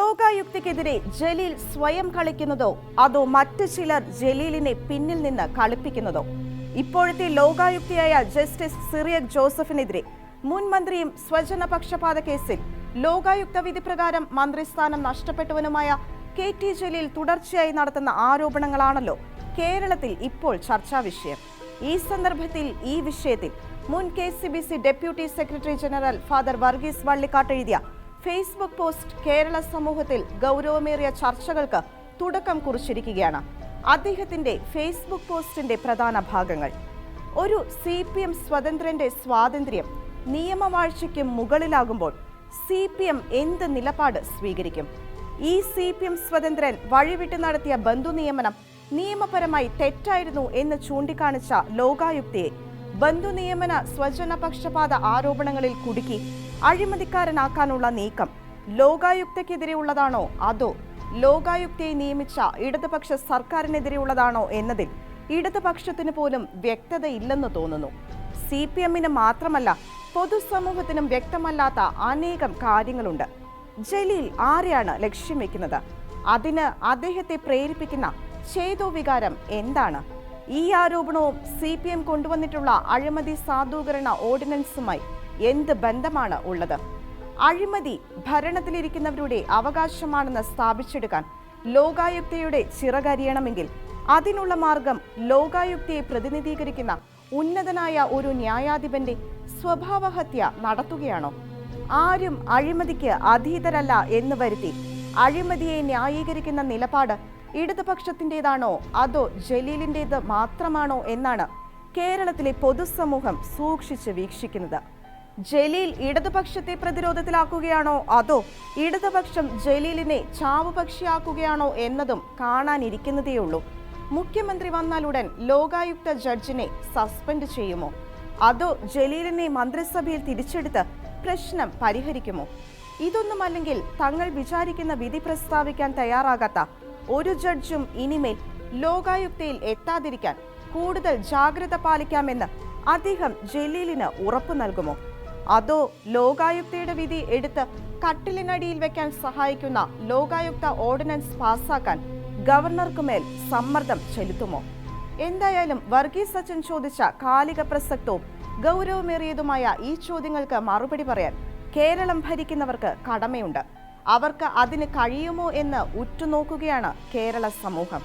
ലോകായുക്തയ്ക്കെതിരെ ജലീൽ സ്വയം കളിക്കുന്നതോ അതോ മറ്റു ചിലർ ജലീലിനെ പിന്നിൽ നിന്ന് കളിപ്പിക്കുന്നതോ? ഇപ്പോഴത്തെ ലോകായുക്തയായ ജസ്റ്റിസ് സിറിയക് ജോസഫിനെതിരെ മുൻ മന്ത്രിയും സ്വജനപക്ഷപാത കേസിൽ ലോകായുക്ത വിധി പ്രകാരം മന്ത്രിസ്ഥാനം നഷ്ടപ്പെട്ടവനുമായ KT ജലീൽ തുടർച്ചയായി നടത്തുന്ന ആരോപണങ്ങളാണല്ലോ കേരളത്തിൽ ഇപ്പോൾ ചർച്ചാ വിഷയം. ഈ സന്ദർഭത്തിൽ ഈ വിഷയത്തിൽ മുൻ KCBC deputy secretary general father Varghese Vallikkattu എഴുതിയ ഫേസ്ബുക്ക് പോസ്റ്റ് കേരള സമൂഹത്തിൽ ഗൗരവമേറിയ ചർച്ചകൾക്ക് തുടക്കം കുറിച്ചിരിക്കുകയാണ്. അദ്ദേഹത്തിന്റെ ഫേസ്ബുക്ക് പോസ്റ്റിന്റെ പ്രധാന ഭാഗങ്ങൾ: ഒരു CPM സ്വതന്ത്രന്റെ സ്വാതന്ത്ര്യം നിയമവാഴ്ചയ്ക്ക് മുകളിലാകുമ്പോൾ CPM എന്ത് നിലപാട് സ്വീകരിക്കും? ഈ CPM സ്വതന്ത്രൻ വഴിവിട്ട് നടത്തിയ ബന്ധുനിയമനം നിയമപരമായി തെറ്റായിരുന്നു എന്ന് ചൂണ്ടിക്കാണിച്ച ലോകായുക്തയെ ബന്ധുനിയമന സ്വജനപക്ഷപാത ആരോപണങ്ങളിൽ കുടുക്കി അഴിമതിക്കാരനാക്കാനുള്ള നീക്കം ലോകായുക്തയ്ക്കെതിരെയുള്ളതാണോ അതോ ലോകായുക്തയെ നിയമിച്ച ഇടതുപക്ഷ സർക്കാരിനെതിരെയുള്ളതാണോ എന്നതിൽ ഇടതുപക്ഷത്തിന് പോലും വ്യക്തതയില്ലെന്ന് തോന്നുന്നു. CPMന് മാത്രമല്ല പൊതുസമൂഹത്തിനും വ്യക്തമല്ലാത്ത അനേകം കാര്യങ്ങളുണ്ട്. ജലീൽ ആരെയാണ് ലക്ഷ്യം വെക്കുന്നത്? അതിന് അദ്ദേഹത്തെ പ്രേരിപ്പിക്കുന്ന ചേതോവികാരം എന്താണ്? ഈ ആരോപണവും CPM കൊണ്ടുവന്നിട്ടുള്ള അഴിമതി സാധൂകരണ ഓർഡിനൻസുമായി എന്ത് ബന്ധമാണ് ഉള്ളത്? അഴിമതി ഭരണത്തിലിരിക്കുന്നവരുടെ അവകാശമാണെന്ന് സ്ഥാപിച്ചെടുക്കാൻ ലോകായുക്തയുടെ ചിറകരിയണമെങ്കിൽ അതിനുള്ള മാർഗം ലോകായുക്തയെ പ്രതിനിധീകരിക്കുന്ന ഉന്നതനായ ഒരു ന്യായാധിപന്റെ സ്വഭാവഹത്യ നടത്തുകയാണോ? ആരും അഴിമതിക്ക് അധീതരല്ല എന്ന് വരുത്തി അഴിമതിയെ ന്യായീകരിക്കുന്ന നിലപാട് ഇടതുപക്ഷത്തിൻ്റെതാണോ അതോ ജലീലിൻ്റേത് മാത്രമാണോ എന്നാണ് കേരളത്തിലെ പൊതുസമൂഹം സൂക്ഷിച്ച് വീക്ഷിക്കുന്നത്. ജലീൽ ഇടതുപക്ഷത്തെ പ്രതിരോധത്തിലാക്കുകയാണോ അതോ ഇടതുപക്ഷം ജലീലിനെ ചാവുപക്ഷിയാക്കുകയാണോ എന്നതും കാണാനിരിക്കുന്നതേയുള്ളൂ. മുഖ്യമന്ത്രി വന്നാലുടൻ ലോകായുക്ത ജഡ്ജിനെ സസ്പെൻഡ് ചെയ്യുമോ അതോ ജലീലിനെ മന്ത്രിസഭയിൽ തിരിച്ചെടുത്ത് പ്രശ്നം പരിഹരിക്കുമോ? ഇതൊന്നുമല്ലെങ്കിൽ തങ്ങൾ വിചാരിക്കുന്ന വിധി പ്രസ്താവിക്കാൻ തയ്യാറാകാത്ത ഒരു ജഡ്ജും ഇനിമേൽ ലോകായുക്തയിൽ എത്താതിരിക്കാൻ കൂടുതൽ ജാഗ്രത പാലിക്കാമെന്ന് അദ്ദേഹം ജലീലിന് ഉറപ്പു നൽകുമോ? അതോ ലോകായുക്തയുടെ വിധി എടുത്ത് കട്ടിലിനടിയിൽ വെക്കാൻ സഹായിക്കുന്ന ലോകായുക്ത ഓർഡിനൻസ് പാസാക്കാൻ ഗവർണർക്കുമേൽ സമ്മർദ്ദം ചെലുത്തുമോ? എന്തായാലും വർഗീസ് സച്ചിൻ ചോദിച്ച കാലിക പ്രസക്തവും ഗൗരവമേറിയതുമായ ഈ ചോദ്യങ്ങൾക്ക് മറുപടി പറയാൻ കേരളം ഭരിക്കുന്നവർക്ക് കടമയുണ്ട്. അവർക്ക് അതിന് കഴിയുമോ എന്ന് ഉറ്റുനോക്കുകയാണ് കേരള സമൂഹം.